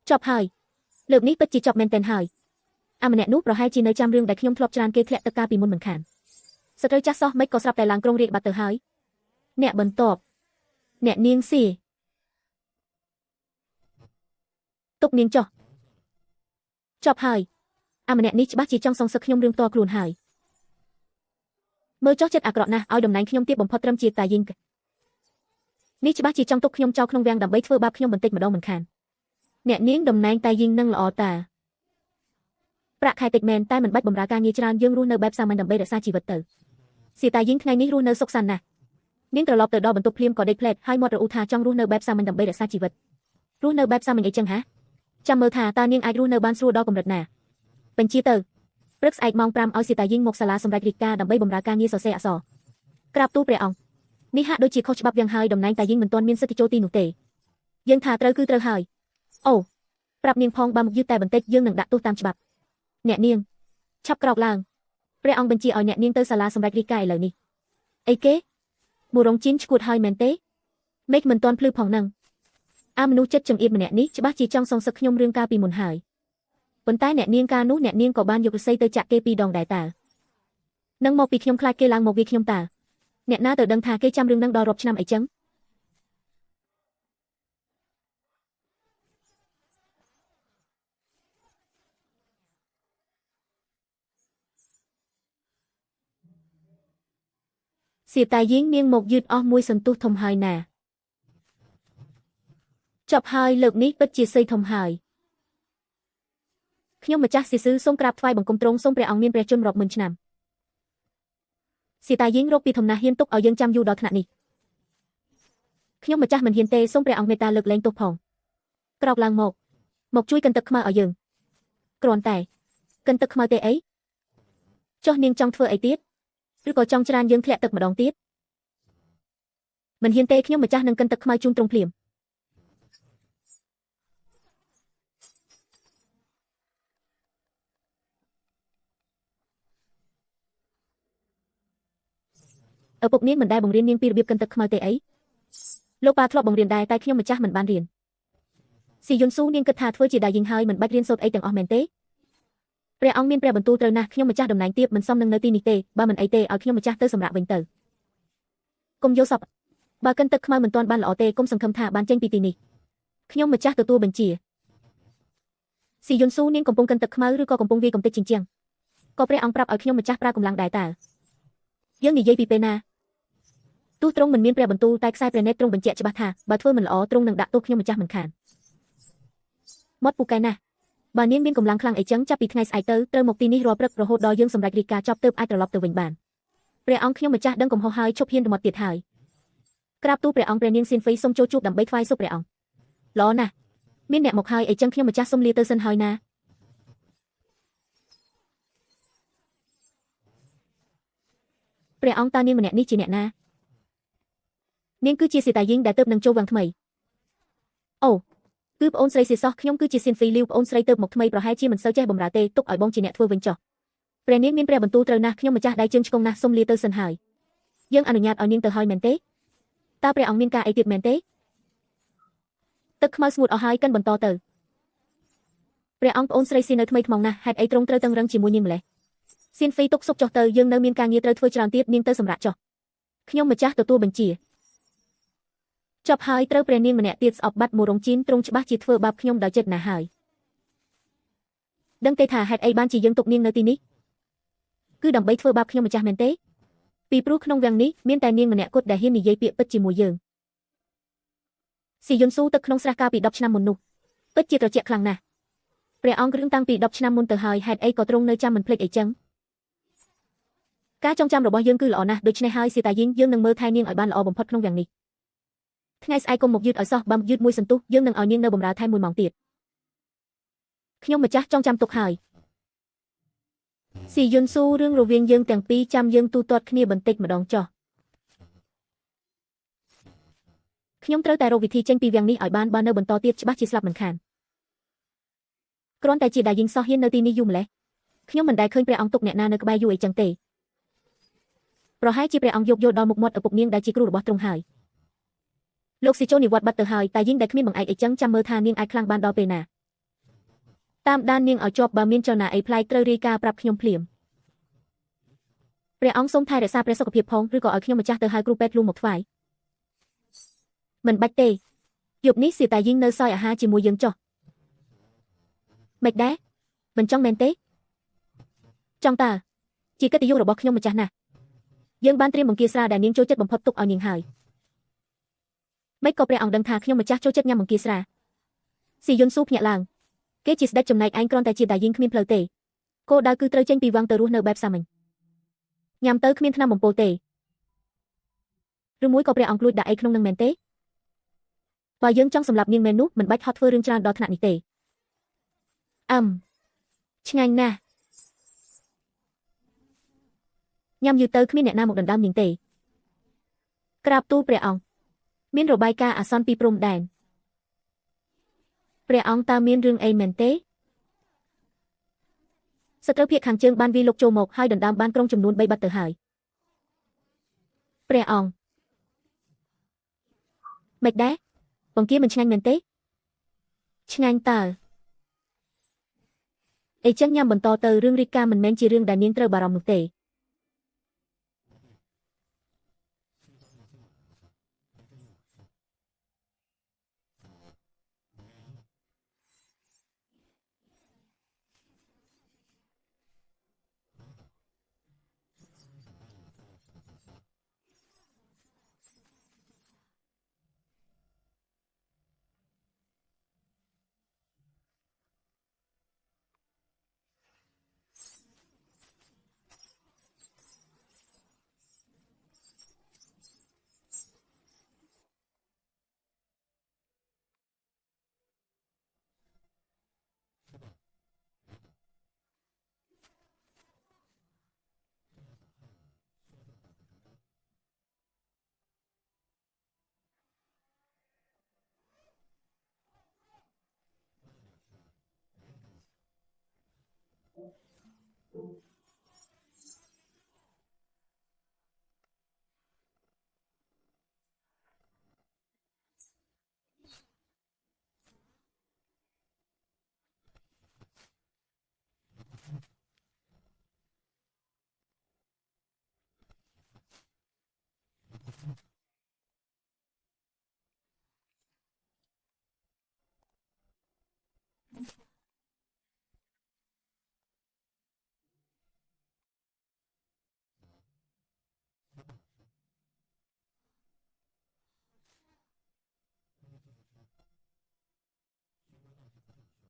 จบហើយលើកនេះពិតជាចប់មែនទែនហើយម្នាក់នោះប្រហែលជានៅចាំរឿងដែលខ្ញុំធ្លាប់ច្រានគេធ្លាក់ទឹកកាពីមុនមិនខានស្ត្រីចាស់សោះមិនក៏ស្រាប់តែឡើងក្រុងរាជបាត់ទៅហើយអ្នកបន្ទាប់អ្នកនាងស៊ីទុកនាងចុះចប់ហើយម្នាក់នេះច្បាស់ជាចង់សងសឹកខ្ញុំរឿងតខ្លួនហើយមើលចុះចិត្តអាក្រក់ណាស់ឲ្យតំណែងខ្ញុំទៀតបំផុតត្រឹមជាតាយីងនេះច្បាស់ជាចង់ទុកខ្ញុំចោលក្នុងវាំងដើម្បីធ្វើបាបខ្ញុំបន្តិចម្ដងមិនខានអ្នកនាងតំណែងតាយីងនឹងល្អតាប្រាក់ខែតិចមែនតែមិនបាច់បម្រើការងារច្រើនយើងរស់នៅបែបសាមញ្ញដើម្បីរក្សាជីវិតទៅសៀតាយីងថ្ងៃនេះរស់នៅសុខសាន្តណាស់នាងត្រឡប់ទៅដល់បន្ទប់ភ្លាមក៏ដេកផ្លែតហើយមាត់រអ៊ូថាចង់រស់នៅបែបសាមញ្ញដើម្បីរក្សាជីវិតរស់នៅបែបសាមញ្ញអីចឹងហ៎ចាំមើលថាតើនាងអាចរស់នៅបានស្រួលដល់កម្រិតណាបញ្ជាទៅព្រឹកស្អែកម៉ោង 5ឲ្យសៀតាយីងមកសាលាសម្រាប់រាជការដើម្បីបម្រើការងារសរសេរអក្សរក្រាបទូលព្រះអង្គនេះហាក់ដូចជាខុសច្បាប់យ៉ាងហើយតំណែងតាយីងមិនទាន់មានសិទ្ធិចូលទីនោះទេយើងថាត្រូវគឺត្រូវហើយអូប្រាប់នាងផងបើមកយឺតតែបន្តិចយើងនឹងដាក់ទោសតាមច្បាប់អ្នកនាងឆាប់ក្រោកឡើងព្រះអង្គបញ្ជាឲ្យអ្នកនាងទៅសាលាសម្រាប់រាជការឥឡូវនេះអីគេមូរងជីនឈួតហើយមែនទេមេឃមិនទាន់ភ្លឺផងនឹងមនុស្សចិត្តចង្អៀតម្នាក់នេះច្បាស់ជាចង់សងសឹកខ្ញុំរឿងកាលពីមុនហើយប៉ុន្តែអ្នកនាងកាលនោះអ្នកនាងក៏បានយករស័យទៅចាក់គេ2 ដងដែរតើនឹងមកពីខ្ញុំខ្លាចគេឡើងមកវាខ្ញុំតើអ្នកណាទៅដឹងថាគេចាំរឿងនឹងដល់រាប់ឆ្នាំអីចឹងសៀតាយីងនាងមកយឺតអស់មួយសន្ទុះធំហើយណាចប់ហើយលើកនេះពិតជាស័យធំហើយខ្ញុំម្ចាស់សៀសឺសូមក្រាបថ្វាយបង្គំទ្រង់សូមព្រះអង្គមានព្រះជន្មរាប់ម៉ឺនឆ្នាំសៀតាយីងរកពីធំណាស់ហ៊ានទុកឲ្យយើងចាំយូរដល់ថ្នាក់នេះខ្ញុំម្ចាស់មិនហ៊ានទេសូមព្រះអង្គមេត្តាលើកលែងទោសផងក្រោកឡើងមកជួយកិនទឹកខ្មៅឲ្យយើងគ្រាន់តែកិនទឹកខ្មៅទេអីចុះនាងចង់ធ្វើអីទៀតឬក៏ចង់ច្រានយើងធ្លាក់ទឹកម្ដងទៀតមិនហ៊ានទេខ្ញុំម្ចាស់នឹងកិនទឹកខ្មៅជូនទ្រង់ភ្លាមឪពុកនាងមិនដែលបង្រៀននាងពីរបៀបកិនទឹកខ្មៅទេអីលោកប៉ាធ្លាប់បង្រៀនដែរតែខ្ញុំម្ចាស់មិនបានរៀនស៊ីយុនស៊ូនាងគិតថាធ្វើជាដាយីងហើយមិនបាច់រៀនសូត្រអីទាំងអស់មែនទេព្រះអង្គមានព្រះបន្ទូលត្រូវណាស់ខ្ញុំម្ចាស់តំណែងទាបមិនសមនឹងនៅទីនេះទេបើមិនអីទេឲ្យខ្ញុំម្ចាស់ទៅសម្រាប់វិញទៅកុំយកសពបើកិនទឹកខ្មៅមិនទាន់បានល្អទេកុំសង្ឃឹមថាបានចេញពីទីនេះខ្ញុំម្ចាស់ទទួលបញ្ជាស៊ីយុនស៊ូនាងកំពុងកិនទឹកខ្មៅឬក៏កំពុងវាយកំទេចជញ្ជាំងក៏ព្រះអង្គប្រាប់ឲ្យខ្ញុំម្ចាស់ប្រើកម្លាំងដែរតើយើងនិយាយពីពេលណាទោះទ្រង់មិនមានព្រះបន្ទូលតែខ្សែព្រះនេត្រទ្រង់បញ្ជាក់ច្បាស់ថាបើធ្វើមិនល្អទ្រង់នឹងដាក់ទោសខ្ញុំម្ចាស់មិនខានមាត់ពូកែណាស់បើនាងមានកម្លាំងខ្លាំងអីចឹងចាប់ពីថ្ងៃស្អែកទៅត្រូវមកទីនេះរាល់ព្រឹករហូតដល់យើងសម្រេចរាជការចប់ទើបអាចត្រឡប់ទៅវិញបានព្រះអង្គខ្ញុំម្ចាស់ដឹងកំហុសហើយឈប់ហ៊ានទៅមកទៀតហើយក្រាបទូលព្រះអង្គព្រះនាងសៀនហ្វីសូមចូលជួបដើម្បីថ្វាយសុខព្រះអង្គល្អណាស់មានអ្នកមកហើយអីចឹងខ្ញុំម្ចាស់សូមលាទៅសិនហើយណាព្រះអង្គតើនាងម្នាក់នេះជាអ្នកណានាងគឺជាសៀតាយីងដែលទើបនឹងចូលវាំងថ្មីអូគឺប្អូនស្រីសៀសោះខ្ញុំគឺជាសៀនហ្វីលីវប្អូនស្រីទើបមកថ្មីប្រហែលជាមិនសូវចេះបម្រើទេទុកឲ្យបងជាអ្នកធ្វើវិញចុះព្រះនាងមានព្រះបន្ទូលត្រូវណាស់ខ្ញុំម្ចាស់ដៃជើងឆ្កងណាស់សូមលាទៅសិនហើយយើងអនុញ្ញាតឲ្យនាងទៅហើយមែនទេតើព្រះអង្គមានការអីទៀតមែនទេទឹកខ្មៅស្ងួតអស់ហើយកិនបន្តទៅព្រះអង្គប្អូនស្រីស៊ីនៅថ្មីថ្មងណាស់ហេតុអីទ្រង់ត្រូវតឹងរឹងជាមួយនាងម្លេះសៀនហ្វីទុកសុកចុះទៅយើងនៅមានការងារត្រូវធ្វើច្រើនទៀតនាងទៅសម្រាប់ចុះខ្ញុំម្ចាស់ទទួលបញ្ជាចប់ហើយត្រូវព្រះនាងម្នាក់ទៀតស្អប់បាត់មូរងជីនទ្រង់ច្បាស់ជាធ្វើបាបខ្ញុំដោយចិត្តណាស់ហើយដឹងទេថាហេតុអីបានជាយើងទុកនាងនៅទីនេះគឺដើម្បីធ្វើបាបខ្ញុំម្ចាស់មែនទេពីព្រោះក្នុងវាំងនេះមានតែនាងម្នាក់គត់ដែលហ៊ាននិយាយពាក្យពិតជាមួយយើងស៊ីយុនស៊ូទឹកក្នុងស្រះកាលពី10ឆ្នាំមុននោះពិតជាត្រជាក់ខ្លាំងណាស់ព្រះអង្គរឿងតាំងពី10ឆ្នាំមុនទៅហើយហេតុអីក៏ទ្រង់នៅចាំមិនភ្លេចអីចឹងការចងចាំរបស់យើងគឺល្អណាស់ដូច្នេះហើយសៀតាយីងយើងនឹងមើលថែនាងឲ្យបានល្អបំផុតក្នុងវាំងនេះថ្ងៃស្អែកកុំមកយឺតឲ្យសោះបើយឺតមួយសន្ទុះយើងនឹងឲ្យនាងនៅបម្រើថែម1 ម៉ោងទៀតខ្ញុំម្ចាស់ចងចាំទុកហើយស៊ីយុនស៊ូរឿងរវាងយើងទាំងពីរចាំយើងទូទាត់គ្នាបន្តិចម្ដងចុះខ្ញុំត្រូវតែរកវិធីចេញពីវាំងនេះឲ្យបានបើនៅបន្តទៀតច្បាស់ជាស្លាប់មិនខានគ្រាន់តែជាដាយីងសោះហ៊ាននៅទីនេះយូរម្លេះខ្ញុំមិនដែលឃើញព្រះអង្គទុកអ្នកណានៅក្បែរយូរអីចឹងទេប្រហែលជាព្រះអង្គយកយកដល់មុខមាត់ឪពុកនាងដែលជាគ្រូរបស់ទ្រង់ហើយលោកស៊ីចូលនិវត្តន៍បាត់ទៅហើយតែយីងដែលគ្មានបង្អែកអីចឹងចាំមើលថានាងអាចខ្លាំងបានដល់ពេលណា តាមដាននាងឲ្យជាប់បើមានចលនាអីប្លែកត្រូវរាយការណ៍ប្រាប់ខ្ញុំភ្លាមព្រះអង្គសូមថែរក្សាព្រះសុខភាពផងឬក៏ឲ្យខ្ញុំម្ចាស់ទៅហៅគ្រូពេទ្យលួងមកថ្វាយមិនបាច់ទេយប់នេះសៀតាយីងនៅសោយអាហារជាមួយយើងចុះមិនដែរមិនចង់មែនទេចង់តើជាកិត្តិយសរបស់ខ្ញុំម្ចាស់ណាស់យើងបានត្រៀមបង្គាស្រាដែលនាងចូលចិត្តបំផុតទុកឲ្យនាងហើយមិនក៏ព្រះអង្គដឹងថាខ្ញុំម្ចាស់ចូលចិត្តញ៉ាំបង្គាស្រាស៊ីយុនស៊ូភ្ញាក់ឡើងគេជាស្ដេចចំណែកឯងគ្រាន់តែជាតាយីងគ្មានផ្លូវទេគោលដៅគឺត្រូវចេញពីវាំងទៅរស់នៅបែបសាមញ្ញញ៉ាំទៅគ្មានថ្នាំបំពុលទេឬមួយក៏ព្រះអង្គលួចដាក់អីក្នុងនឹងមែនទេបើយើងចង់សម្លាប់នាងមែននោះមិនបាច់ហត់ធ្វើរឿងច្រើនដល់ថ្នាក់នេះទេឆ្ងាញ់ណាស់ញ៉ាំយូរទៅគ្មានអ្នកណាមកដណ្ដើមនាងទេក្រាបទូលព្រះអង្គមានរបាយការណ៍អាសន្នពីព្រំដែនព្រះអង្គតើមានរឿងអីមែនទេសត្រូវភាគខាងជើងបានវាយលុកចូលមកហើយដណ្ដើមបានក្រុងចំនួន3បាត់ទៅហើយព្រះអង្គមិនដែរបង្គាមិនឆ្ងាញ់មែនទេឆ្ងាញ់តើអីចឹងញ៉ាំបន្តទៅរឿងរីកាមិនមែនជារឿងដែលនាងត្រូវបារម្ភនោះទេ